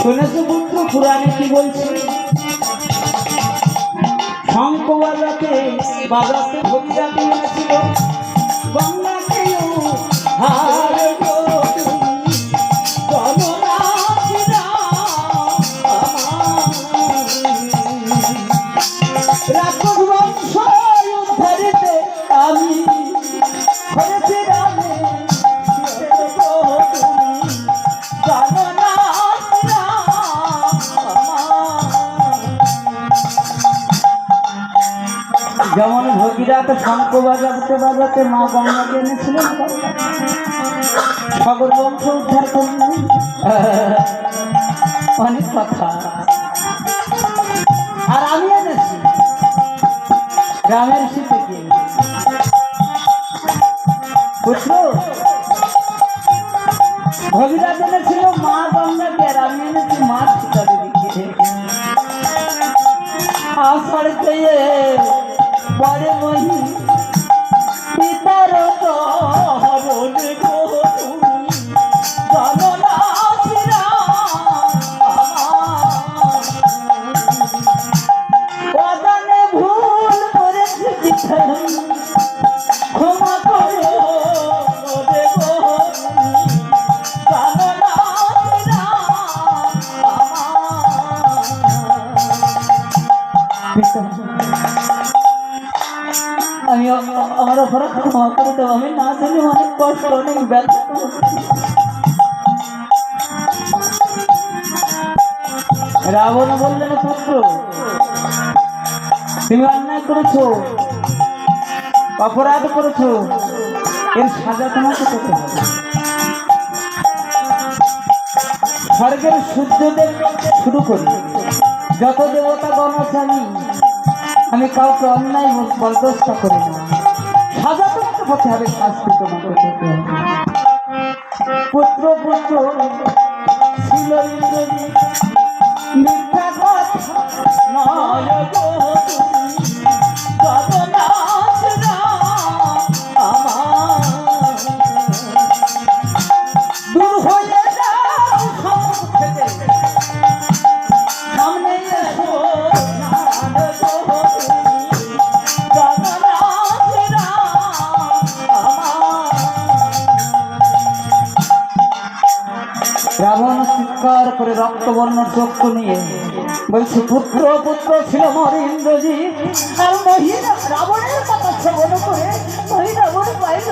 শুনেছো পুত্র পুরাণে কি বলছে? শঙ্খ বাজাতে বাজাতে ভক্তিরা ছিল গঙ্গাকেও হার গো তুমি জগন্নাথরা রাক্ষস বংশ উদ্ধারিতে আমি হয়েছি রামে যেমন ভগীরথ শঙ্খ বাজাতে বাজাতে মা গঙ্গাকে এনেছিলেন, সাগর বংশ উদ্ধার করলেন। অনেক কথা। আর আমি এনেছি গ্রামের শীতকে বুঝলো। ভগীরথ এনেছিল মা গঙ্গাকে, আর আমি এনেছি মা সীতা দেবীকে। আষাঢ় পেয়ে পরে মহি পিতার হরণ গো তুমি জগন্নাথরা অজানে ভুল করেছি ক্ষমা করো রে গো জগন্নাথরা। আমি আমার অপরাধ ক্ষমা করে দেবো। আমি না জানি অনেক কষ্ট, অনেক ব্যথা। রাবণ বললেন পুত্র তুমি অন্যায় করেছো, অপরাধ করেছো, এর সাজা তোমাকে পেতে হবে। স্বর্গের সূর্যদেব শুরু করি যত দেবতাগণ আছে আমি কাউকে অন্যায় বরদাস্ত করি না। সাজা তোমাকে পেতে হবে, শাস্তি তোমাকে পেতে হবে। পুত্র পুত্র ছিল ইন্দ্রজি মিথ্যা কথা নয় গো তুমি জগন্নাথরা আমার। দূর হয়ে যাও সম্মুখ থেকে, সামনে এসো রাবণ চিৎকার করে রক্তবর্ণ চক্ষু নিয়ে বলছে পুত্র পুত্র ছিল মোর ইন্দ্রজি। আর মহিলা রাবণের কথা শ্রবণ করে মহিলা রাবণ পাইল